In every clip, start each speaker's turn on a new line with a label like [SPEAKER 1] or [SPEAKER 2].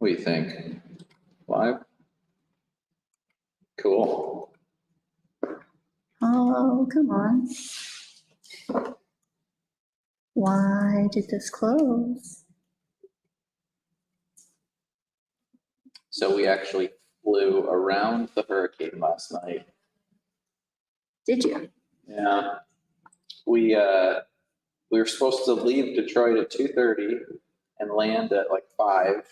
[SPEAKER 1] What do you think? Live? Cool.
[SPEAKER 2] Oh, come on. Why did this close?
[SPEAKER 1] So we actually flew around the hurricane last night.
[SPEAKER 2] Did you?
[SPEAKER 1] Yeah. We were supposed to leave Detroit at 2:30 and land at like 5.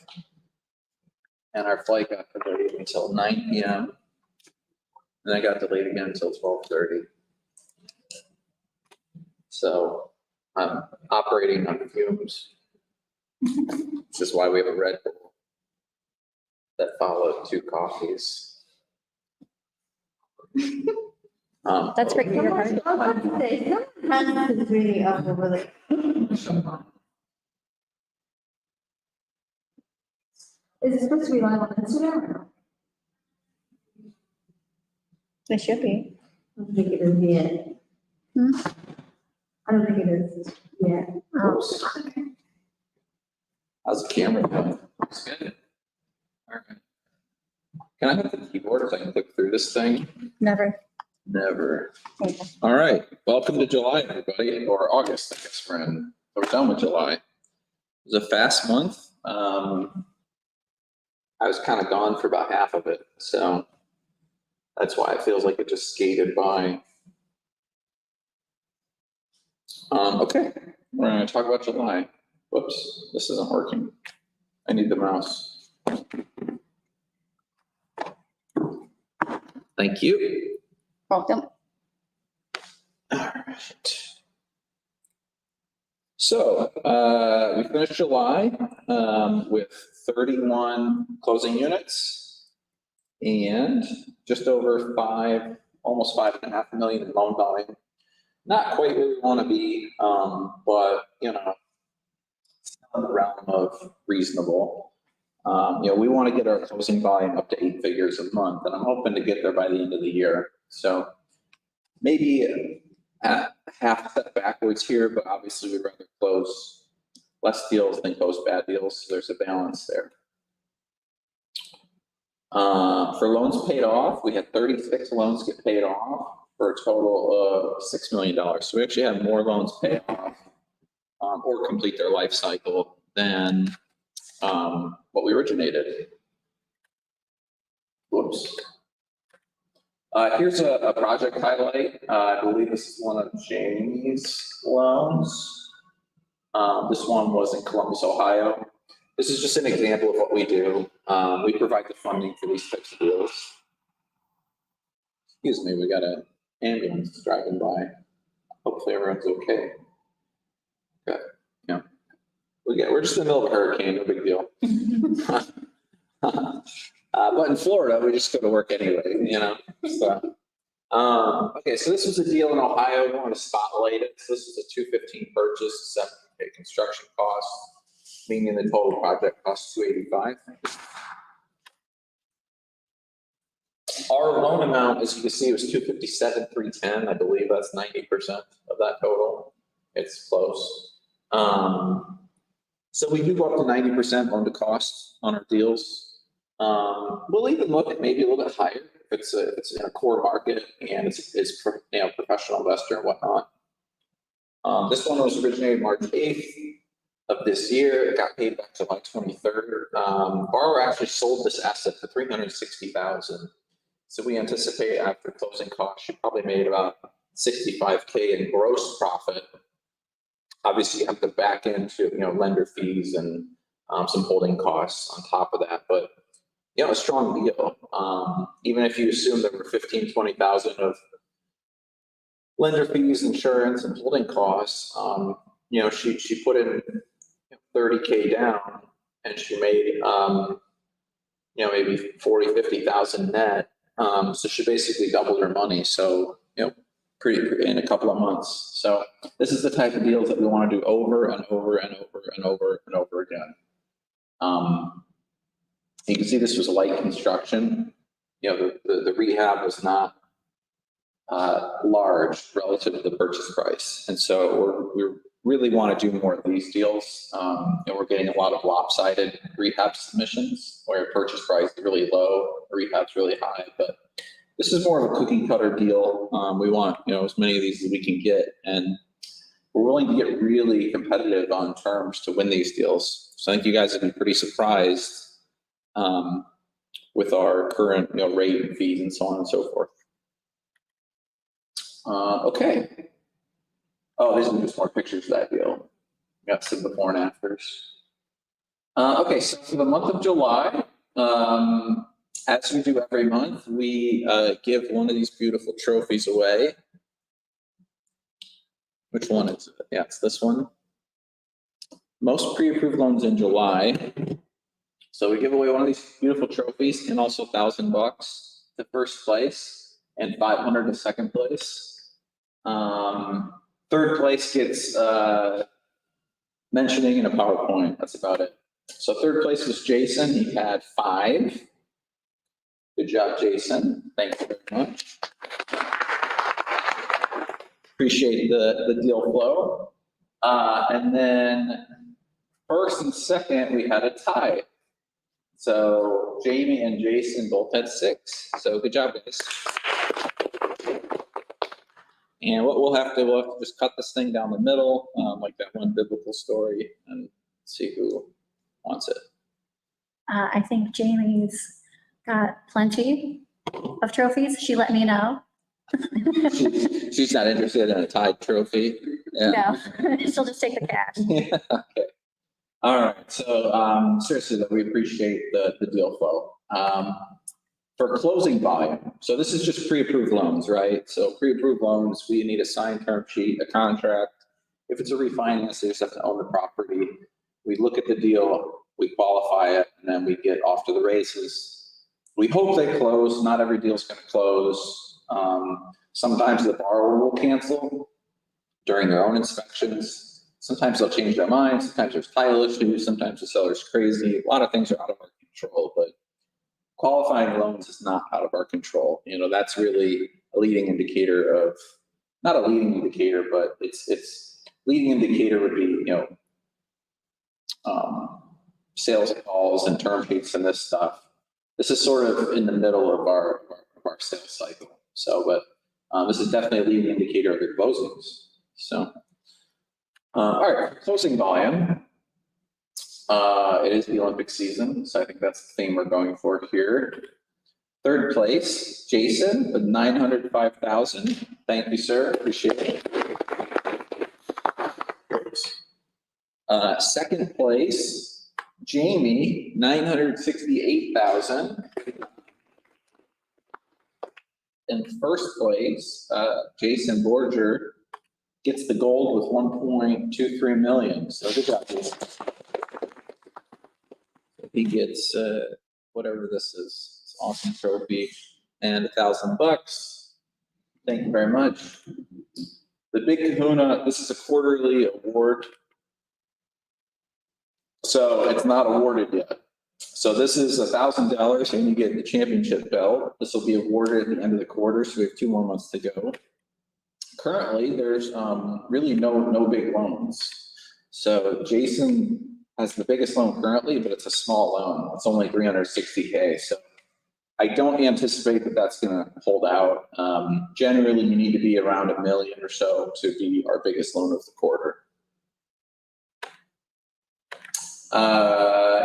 [SPEAKER 1] And our flight got delayed until 9 p.m. And I got delayed again until 12:30. So I'm operating on fumes. This is why we have a Red Bull that followed 2 coffees.
[SPEAKER 2] That's breaking your heart.
[SPEAKER 3] I was about to say, someone has to really up over like. Is it supposed to be live on Instagram?
[SPEAKER 2] It should be.
[SPEAKER 3] I don't think it is yet.
[SPEAKER 2] Hmm?
[SPEAKER 3] I don't think it is yet.
[SPEAKER 2] Oh,
[SPEAKER 1] How's the camera going? It's good. All right. Can I have the keyboard so I can click through this thing?
[SPEAKER 2] never.
[SPEAKER 1] Never.
[SPEAKER 2] Okay.
[SPEAKER 1] All right. Welcome to July, everybody, or August, I guess we're in. We're done with July. It was a fast month. I was kind of gone for about half of it, so that's why it feels like it just skated by. Okay, we're going to talk about July. Whoops, this isn't working. I need the mouse. Thank you.
[SPEAKER 2] Welcome.
[SPEAKER 1] All right. So we finished July with 31 closing units and just over almost 5.5 million in loan volume. Not quite where we want to be, but you know, it's in the realm of reasonable. We want to get our closing volume up to 8 figures a month, and I'm hoping to get there by the end of the year. So maybe half step backwards here, but obviously we'd rather close less deals than close bad deals. So there's a balance there. For loans paid off, we had 36 loans get paid off for a total of $6 million. So we actually had more loans pay off or complete their life cycle than what we originated. Whoops. Here's a project highlight. I believe this is one of Jamie's loans. This one was in Columbus, Ohio. This is just an example of what we do. We provide the funding for these types of deals. Excuse me, we got an ambulance driving by. Hopefully everyone's okay. Good. Yeah. We're just in the middle of a hurricane, no big deal. But in Florida, we just go to work anyway, you know. So, okay, so this was a deal in Ohio. We want to spotlight it. So this was a 215 purchase, 7K construction cost, meaning the total project cost 285. Our loan amount, as you can see, was 257,310. I believe that's 90% of that total. It's close. So we do go up to 90% loan to cost on our deals. We'll even look at maybe a little bit higher if it's in a core market and it's professional investor and whatnot. This one was originated March 8th of this year. It got paid back July 23rd. Borrower actually sold this asset for $360,000. So we anticipate after closing costs, she probably made about $65K in gross profit. Obviously, you have to back into lender fees and some holding costs on top of that, but a strong deal. Even if you assume there were $15,000, $20,000 of lender fees, insurance, and holding costs, she put in $30K down, and she made maybe $40,000, $50,000 net. So she basically doubled her money. So pretty in a couple of months. So this is the type of deals that we want to do over and over and over and over and over again. You can see this was light construction. The rehab was not large relative to the purchase price, and so we're really want to do more of these deals. And we're getting a lot of lopsided rehab submissions where purchase price is really low, rehab's really high, but this is more of a cookie cutter deal. We want, as many of these as we can get, and we're willing to get really competitive on terms to win these deals. So I think you guys have been pretty surprised with our current, rate and fees and so on and so forth. Okay. Oh, these are just more pictures of that deal. Got some before and afters. Okay, so for the month of July, as we do every month, we give one of these beautiful trophies away. Which one is it? Yeah, it's this one. Most pre-approved loans in July. So we give away one of these beautiful trophies and also $1,000 to first place and $500 to second place. Third place gets mentioning in a PowerPoint. That's about it. So third place was Jason. He had 5. Good job, Jason. Thank you very much. Appreciate the deal flow. And then first and second, we had a tie. So Jamie and Jason both had 6. So good job, guys. And what we'll have to just cut this thing down the middle, like that one biblical story, and see who wants it.
[SPEAKER 2] I think Jamie's got plenty of trophies. She let me know.
[SPEAKER 1] She's not interested in a tied trophy. Yeah.
[SPEAKER 2] No, she'll just take the cash.
[SPEAKER 1] Yeah, okay. All right. So seriously, though, we appreciate the deal flow. For closing volume, so this is just pre-approved loans, right? So pre-approved loans, we need a signed term sheet, a contract. If it's a refinance, they just have to own the property. We look at the deal, we qualify it, and then we get off to the races. We hope they close. Not every deal is going to close. Sometimes the borrower will cancel during their own inspections. Sometimes they'll change their mind. Sometimes there's title issues. Sometimes the seller's crazy. A lot of things are out of our control, but qualifying loans is not out of our control. That's really a leading indicator of, not a leading indicator, but it's leading indicator would be, sales calls and term sheets and this stuff. This is sort of in the middle of our sales cycle. So, but this is definitely a leading indicator of your closings. So, all right, closing volume. It is the Olympic season, so I think that's the theme we're going for here. Third place, Jason with 905,000. Thank you, sir. Appreciate it. Second place, Jamie, 968,000. In first place, Jason Borger gets the gold with 1.23 million. So good job, Jason. He gets whatever this is, this awesome trophy, and $1,000. Thank you very much. The Big Kahuna, this is a quarterly award. So it's not awarded yet. So this is $1,000 and you get the championship belt. This will be awarded at the end of the quarter, so we have 2 more months to go. Currently, there's really no big loans. So Jason has the biggest loan currently, but it's a small loan. It's only $360K. So I don't anticipate that that's going to hold out. Generally, you need to be around $1 million or so to be our biggest loan of the quarter.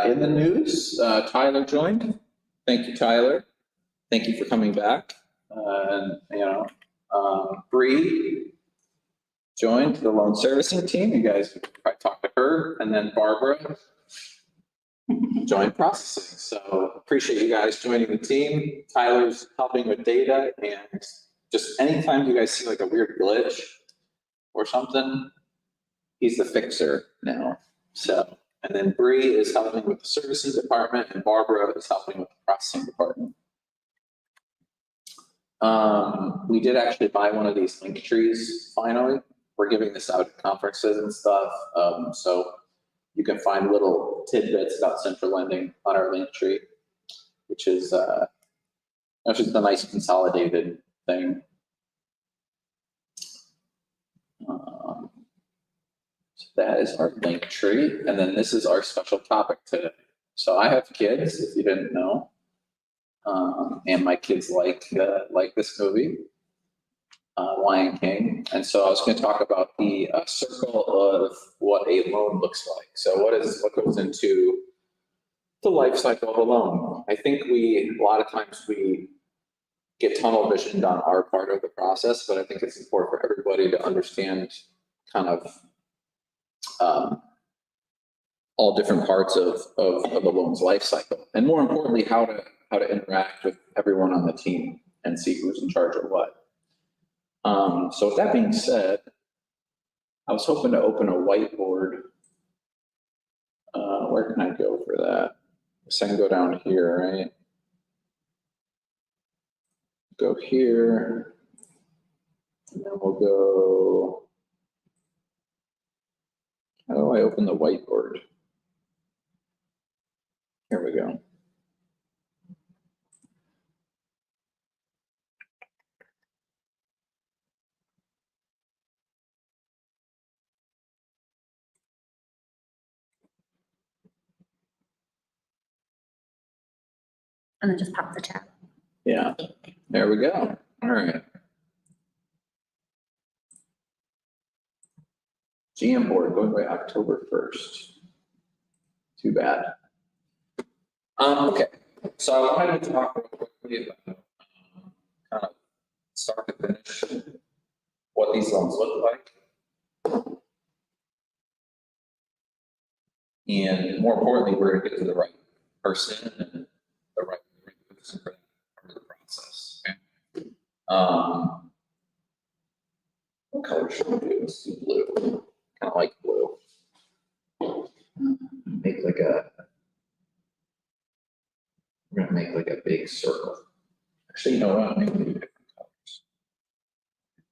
[SPEAKER 1] In the news, Tyler joined. Thank you, Tyler. Thank you for coming back. Bree joined the loan servicing team. You guys probably talked to her. And then Barbara joined processing. So appreciate you guys joining the team. Tyler's helping with data, and just anytime you guys see like a weird glitch or something, he's the fixer now. So, and then Bree is helping with the servicing department, and Barbara is helping with the processing department. We did actually buy one of these link trees finally. We're giving this out at conferences and stuff. So you can find little tidbits about central lending on our link tree, which is just a nice consolidated thing. that is our link tree. And then this is our special topic today. So I have kids, if you didn't know. And my kids like this movie, Lion King. And so I was going to talk about the circle of what a loan looks like. So what goes into the life cycle of a loan? I think a lot of times we get tunnel visioned on our part of the process, but I think it's important for everybody to understand kind of all different parts of the loan's life cycle, and more importantly, how to interact with everyone on the team and see who's in charge of what. So with that being said, I was hoping to open a whiteboard. Where can I go for that? So I can go down here, right? Go here, and then we'll go. How do I open the whiteboard? Here we go.
[SPEAKER 2] And then just pop the chat.
[SPEAKER 1] Yeah, there we go. All right. GM board going by October 1st. Too bad. Okay, so I wanted to talk real quickly about kind of start to finish what these loans look like. And more importantly, we're going to get to the right person and the right person for that part of the process. Okay. What color should we do? Let's do blue. Kind of like blue. We're gonna make like a big circle. Actually, you know what? Maybe we'll do different colors.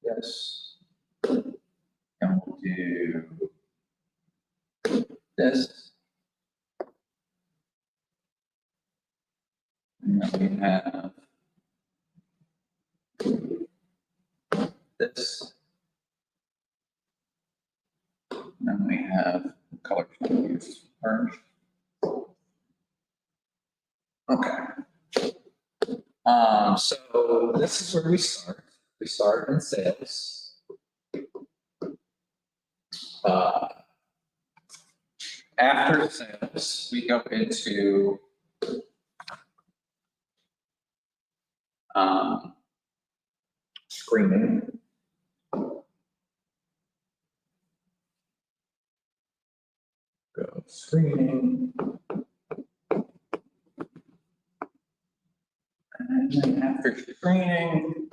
[SPEAKER 1] Yes. And we'll do this. And then we have this. And then we have colors to use, orange. Okay. So this is where we start. We start in sales. After sales, we go into screening. Go screening. And then after screening,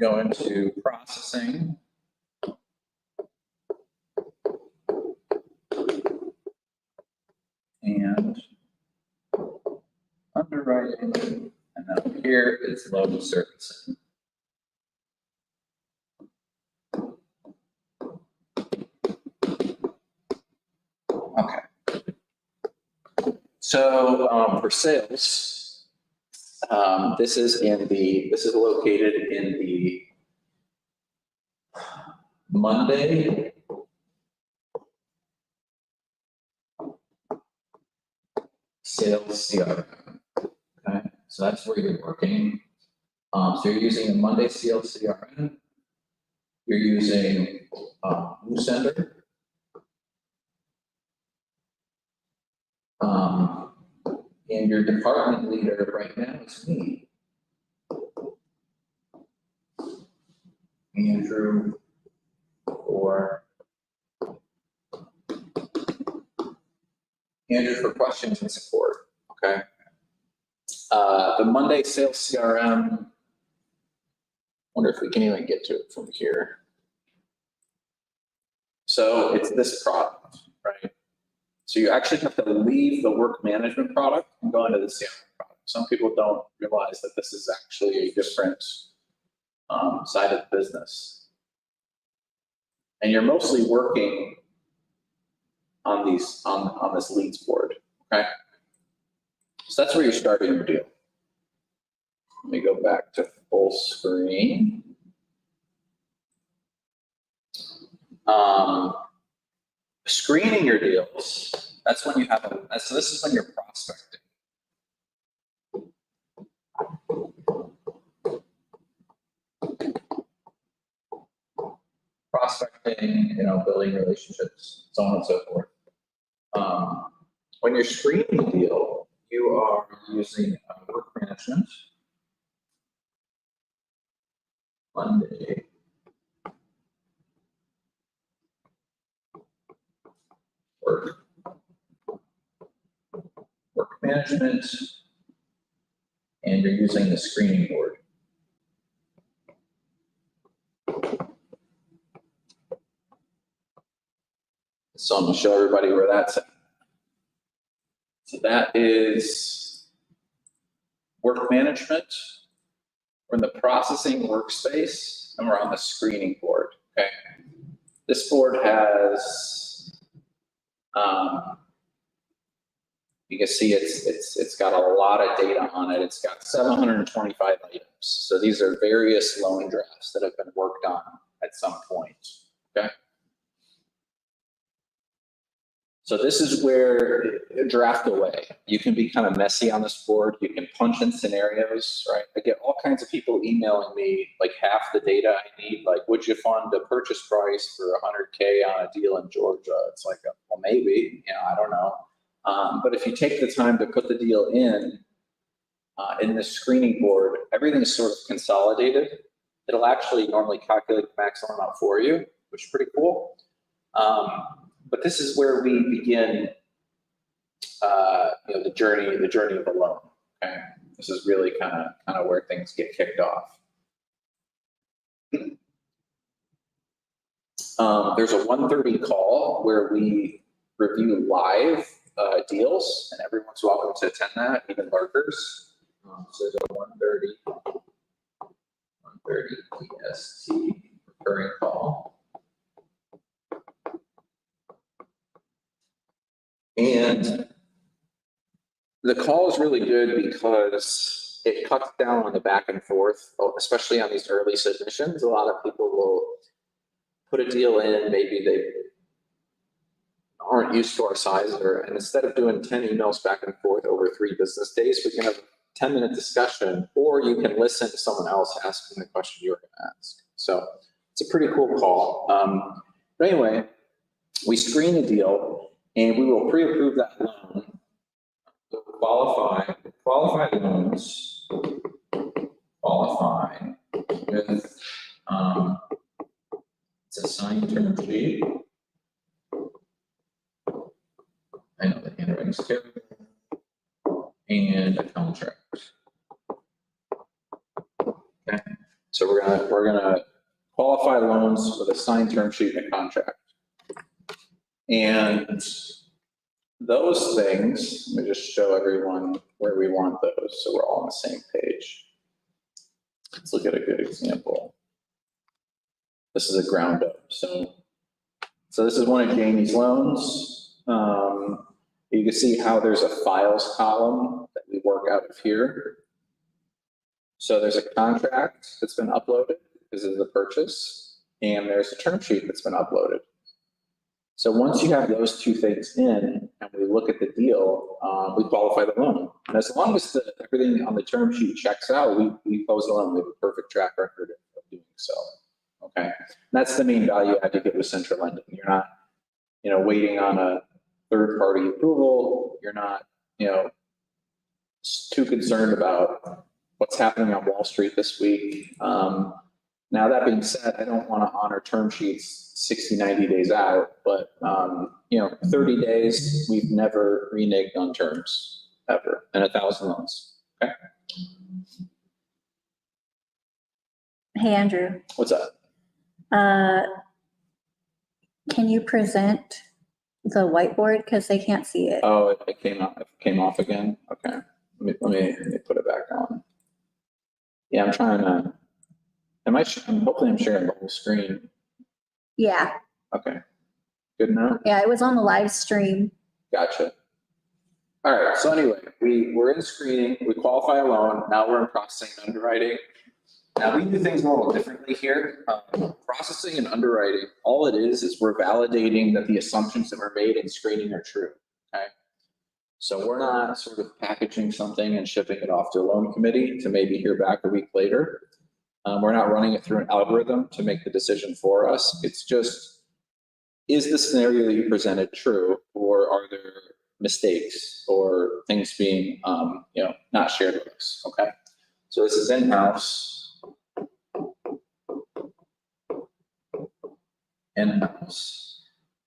[SPEAKER 1] go into processing. And underwriting. And then here is loan servicing. Okay. So for sales, this is located in the Monday sales CRM. Okay, so that's where you're working. So you're using the Monday sales CRM. You're using WooSender. And your department leader right now is me. Andrew for questions and support, okay? The Monday sales CRM, wonder if we can even get to it from here. So it's this product, right? So you actually have to leave the work management product and go into the CRM product. Some people don't realize that this is actually a different side of the business. And you're mostly working on this leads board, okay? So that's where you're starting your deal. Let me go back to full screen. Screening your deals, that's when you have so this is when you're prospecting. Prospecting, building relationships, so on and so forth. When you're screening a deal, you are using work management. Monday. Work management, and you're using the screening board. So I'm going to show everybody where that's at. So that is work management. We're in the processing workspace, and we're on the screening board. Okay. This board has, you can see it's got a lot of data on it. It's got 725 items. So these are various loan drafts that have been worked on at some point. Okay. So this is where draft away. You can be kind of messy on this board. You can punch in scenarios, right? I get all kinds of people emailing me like half the data I need. Like, would you fund a purchase price for 100K on a deal in Georgia? It's like, well, maybe, I don't know. But if you take the time to put the deal in this screening board, everything's sort of consolidated. It'll actually normally calculate the maximum amount for you, which is pretty cool. But this is where we begin, the journey of the loan. Okay, this is really kind of where things get kicked off. There's a 1:30 call where we review live deals, and everyone's welcome to attend that, even lurkers. So there's a 1:30 EST recurring call. And the call is really good because it cuts down on the back and forth, especially on these early submissions. A lot of people will put a deal in, maybe they aren't used to our size, and instead of doing 10 emails back and forth over 3 business days, we can have a 10-minute discussion, or you can listen to someone else asking the question you were going to ask. So it's a pretty cool call. But anyway, we screen the deal, and we will pre-approve that loan. We'll qualify loans, qualify with, it's a signed term sheet. I know the handwriting's terrible. And a contract. Okay, so we're gonna qualify loans with a signed term sheet and a contract. And those things, let me just show everyone where we want those so we're all on the same page. Let's look at a good example. This is a ground up. So this is one of Jamie's loans. You can see how there's a files column that we work out of here. So there's a contract that's been uploaded. This is the purchase. And there's a term sheet that's been uploaded. So once you have those 2 things in and we look at the deal, we qualify the loan. And as long as everything on the term sheet checks out, we close the loan. We have a perfect track record of doing so. Okay, and that's the main value add you get with central lending. You're not, waiting on a third-party approval. You're not, too concerned about what's happening on Wall Street this week. Now, that being said, I don't want to honor term sheets 60, 90 days out, but 30 days, we've never reneged on terms ever in 1,000 loans. Okay.
[SPEAKER 2] Hey, Andrew.
[SPEAKER 1] What's up?
[SPEAKER 2] Can you present the whiteboard because they can't see it?
[SPEAKER 1] Oh, it came off again. Okay. Let me put it back on. Yeah, I'm trying to. Hopefully I'm sharing the whole screen.
[SPEAKER 2] Yeah.
[SPEAKER 1] Okay. Good enough?
[SPEAKER 2] Yeah, it was on the live stream.
[SPEAKER 1] Gotcha. All right. So anyway, we're in screening. We qualify a loan. Now we're in processing and underwriting. Now, we do things a little differently here. Processing and underwriting, all it is we're validating that the assumptions that were made in screening are true, okay? So we're not sort of packaging something and shipping it off to a loan committee to maybe hear back a week later. We're not running it through an algorithm to make the decision for us. It's just, is the scenario that you presented true, or are there mistakes or things being, not shared with us, okay? So this is in-house. In-house.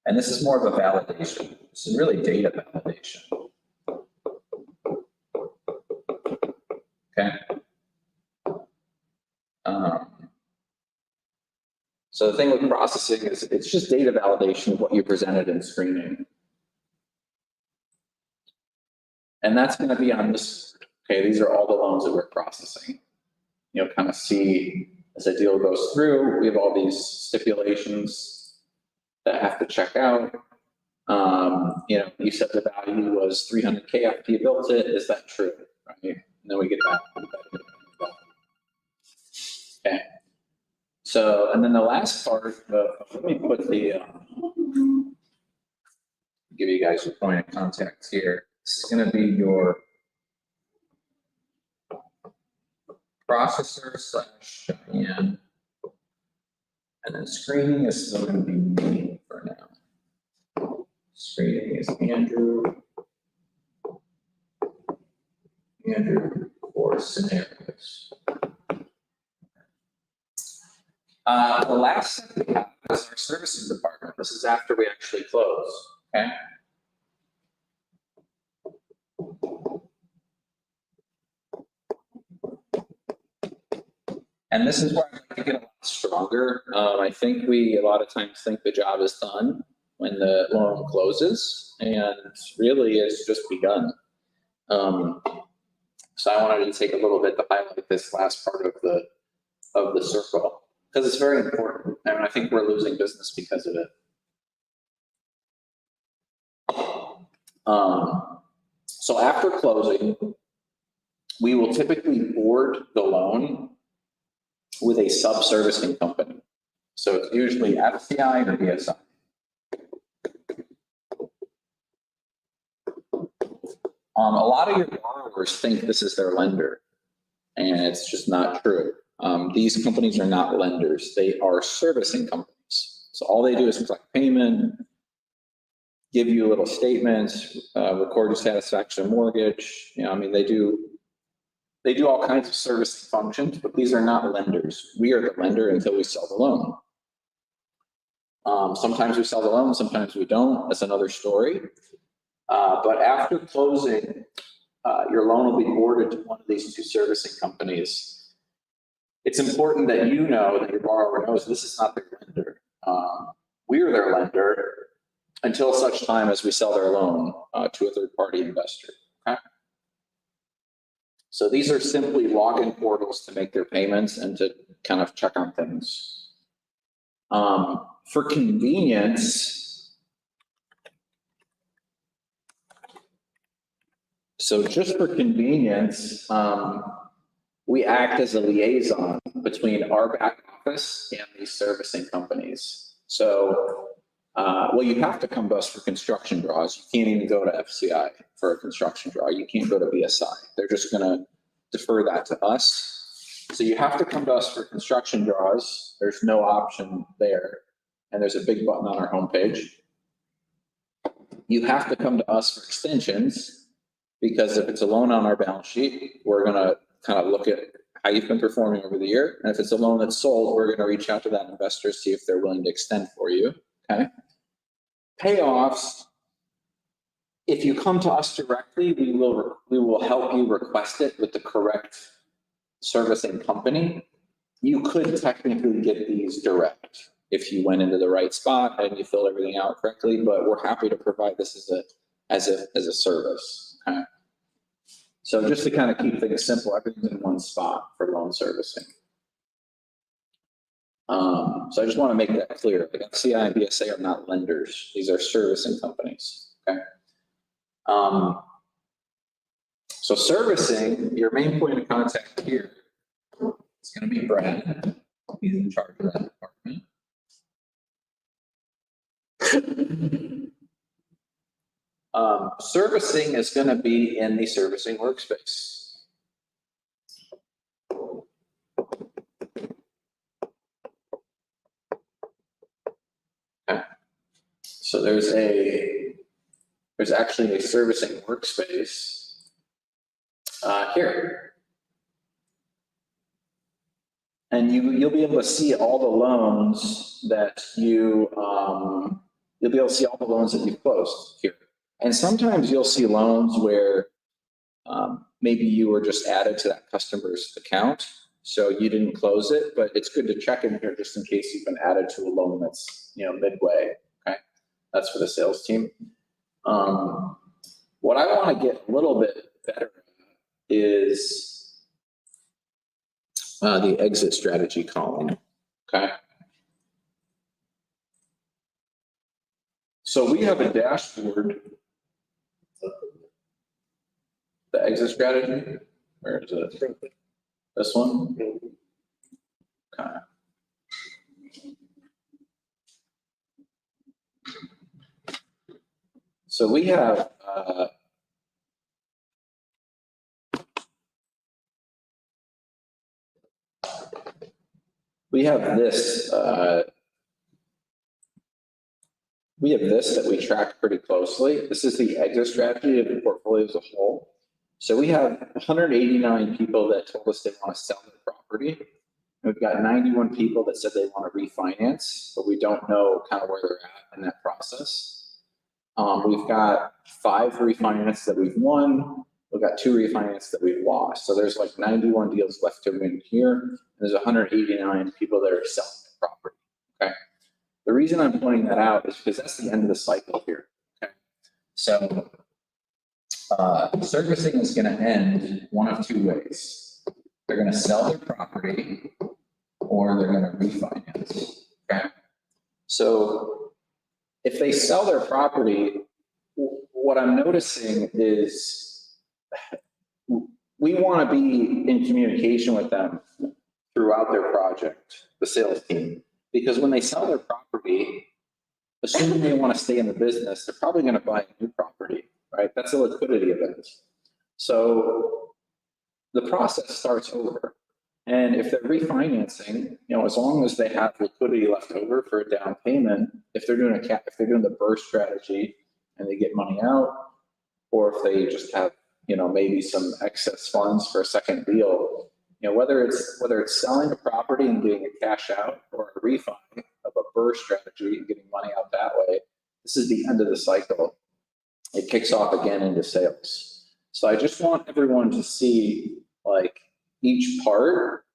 [SPEAKER 1] And this is more of a validation. This is really data validation. Okay. So the thing with processing is it's just data validation of what you presented in screening. And that's going to be on this. Okay, these are all the loans that we're processing. Kind of see as a deal goes through, we have all these stipulations that have to check out. You said the value was 300K after you built it. Is that true? Right? And then we get back. Okay. So, and then the last part, let me put the, give you guys a point of contact here. This is going to be your processor / Cheyenne. And then screening is still going to be me for now. Screening is Andrew. Andrew for scenarios. The last step we have is our servicing department. This is after we actually close, okay? And this is where I'd like to get a lot stronger. I think we a lot of times think the job is done when the loan closes, and really it's just begun. So I wanted to take a little bit to highlight this last part of the circle, because it's very important. And I think we're losing business because of it. So after closing, we will typically board the loan with a sub-servicing company. So it's usually FCI or BSI. A lot of your borrowers think this is their lender, and it's just not true. These companies are not lenders. They are servicing companies. So all they do is collect payment, give you little statements, record your satisfaction of mortgage. They do all kinds of servicing functions, but these are not lenders. We are the lender until we sell the loan. Sometimes we sell the loan, sometimes we don't. That's another story. But after closing, your loan will be boarded to one of these two servicing companies. It's important that you know, that your borrower knows this is not their lender. We are their lender until such time as we sell their loan to a third-party investor. Okay? So these are simply login portals to make their payments and to kind of check on things. For convenience, so just for convenience, we act as a liaison between our back office and these servicing companies. So, well, you have to come to us for construction draws. You can't even go to FCI for a construction draw. You can't go to BSI. They're just going to defer that to us. So you have to come to us for construction draws. There's no option there. And there's a big button on our homepage. You have to come to us for extensions, because if it's a loan on our balance sheet, we're going to kind of look at how you've been performing over the year. And if it's a loan that's sold, we're going to reach out to that investor, see if they're willing to extend for you. Okay. Payoffs. If you come to us directly, we will help you request it with the correct servicing company. You could technically get these direct if you went into the right spot and you filled everything out correctly, but we're happy to provide this as a service. Okay. So just to kind of keep things simple, everything's in one spot for loan servicing. So I just want to make that clear. Like FCI and BSA are not lenders. These are servicing companies. Okay. So servicing, your main point of contact here is going to be Brad. He's in charge of that department. Servicing is going to be in the servicing workspace. Okay. So there's actually a servicing workspace here. And you'll be able to see all the loans that you'll be able to see all the loans that you've closed here. And sometimes you'll see loans where maybe you were just added to that customer's account, so you didn't close it, but it's good to check in here just in case you've been added to a loan that's, midway, okay? That's for the sales team. What I want to get a little bit better at is the exit strategy column, okay? So we have a dashboard. The exit strategy, where is it? This one? Okay. So we have this that we track pretty closely. This is the exit strategy of the portfolio as a whole. So we have 189 people that told us they want to sell their property. We've got 91 people that said they want to refinance, but we don't know kind of where they're at in that process. We've got 5 refinances that we've won. We've got 2 refinances that we've lost. So there's like 91 deals left to win here. And there's 189 people that are selling the property, okay? The reason I'm pointing that out is because that's the end of the cycle here, okay? So servicing is going to end one of 2 ways. They're going to sell their property or they're going to refinance, okay? So if they sell their property, what I'm noticing is we want to be in communication with them throughout their project, the sales team, because when they sell their property, assuming they want to stay in the business, they're probably going to buy a new property, right? That's a liquidity event. So the process starts over. And if they're refinancing, as long as they have liquidity left over for a down payment, if they're doing the burst strategy and they get money out, or if they just have, maybe some excess funds for a second deal, whether it's selling a property and getting a cash out or a refi of a burst strategy and getting money out that way, this is the end of the cycle. It kicks off again into sales. So I just want everyone to see like each part,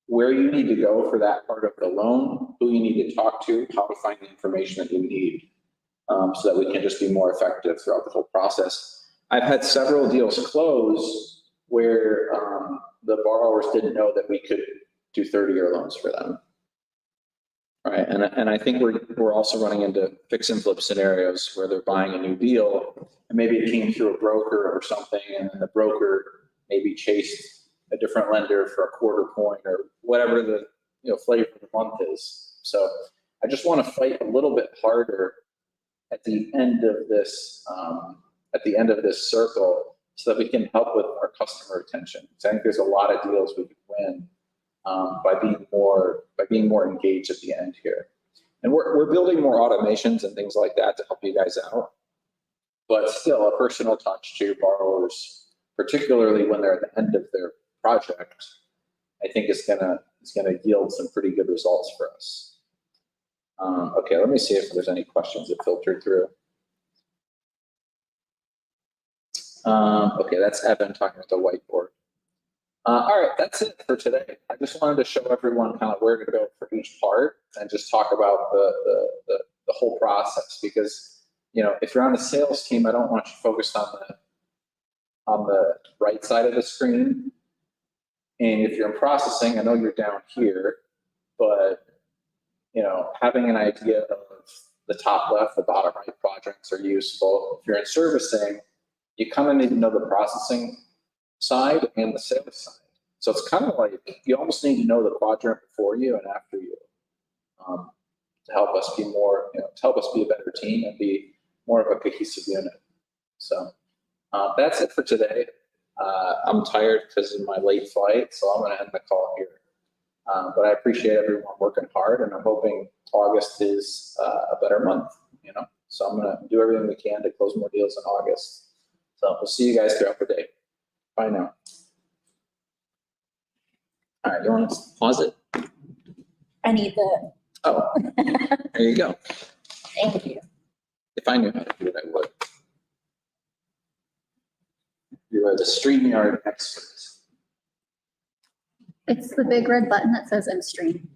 [SPEAKER 1] where you need to go for that part of the loan, who you need to talk to, how to find the information that you need, so that we can just be more effective throughout the whole process. I've had several deals close where the borrowers didn't know that we could do 30-year loans for them. Right, and I think we're also running into fix and flip scenarios where they're buying a new deal and maybe it came through a broker or something, and the broker maybe chased a different lender for a quarter point or whatever the flavor of the month is. So I just want to fight a little bit harder at the end of this circle, so that we can help with our customer retention. So I think there's a lot of deals we can win by being more engaged at the end here. And we're building more automations and things like that to help you guys out. But still, a personal touch to borrowers, particularly when they're at the end of their project, I think is gonna yield some pretty good results for us. Okay, let me see if there's any questions that filtered through. Okay, that's Evan talking about the whiteboard. All right, that's it for today. I just wanted to show everyone kind of where to go for each part and just talk about the whole process, because if you're on the sales team, I don't want you focused on the right side of the screen. And if you're in processing, I know you're down here, but having an idea of the top left, the bottom right projects are useful. If you're in servicing, you kind of need to know the processing side and the sales side. So it's kind of like, you almost need to know the quadrant before you and after you. To help us be more, to help us be a better team and be more of a cohesive unit. So that's it for today. I'm tired because of my late flight, so I'm going to end the call here. But I appreciate everyone working hard, and I'm hoping August is a better month, So I'm going to do everything we can to close more deals in August. So we'll see you guys throughout the day. Bye now. All right, you want to pause it?
[SPEAKER 2] I need the,
[SPEAKER 1] Oh, there you go.
[SPEAKER 2] thank you.
[SPEAKER 1] If I knew how to do it, I would. You are the StreamYard expert.
[SPEAKER 2] It's the big red button that says end stream.